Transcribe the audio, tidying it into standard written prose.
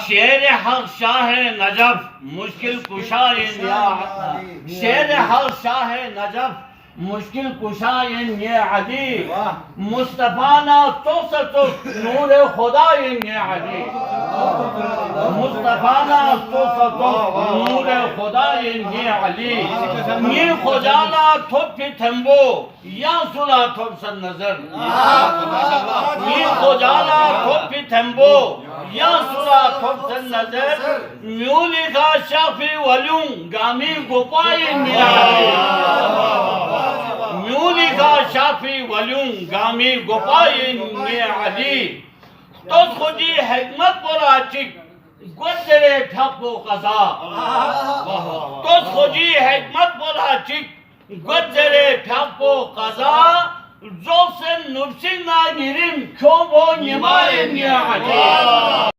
شیر حق شاہ نجف مشکل کشا شیر حق شاہ نجف مشکل کشا یہ علی مصطفیٰ نا تو ستو نور خدا یہ علی مصطفیٰ نا تو ستو نور خدا یہ علی یہ خدا نا تھوپ پی تھمبو یا سلا تھوپ سن نظر یہ خدا نا تھوپ پی تھمبو یا سلا تھوپ سن نظر میولی کا شافی ولیون گامی گوپائی یہ علی میولی کا شافی ولیون گامی گوپائی یہ علی توس خودی حکمت پورا چک گوزرے پھپو قضا توس خودی حکمت پورا چک گوزرے پھپو قضا زوسن نفسین ناگیریم کیوں بو نیمائن یہ علی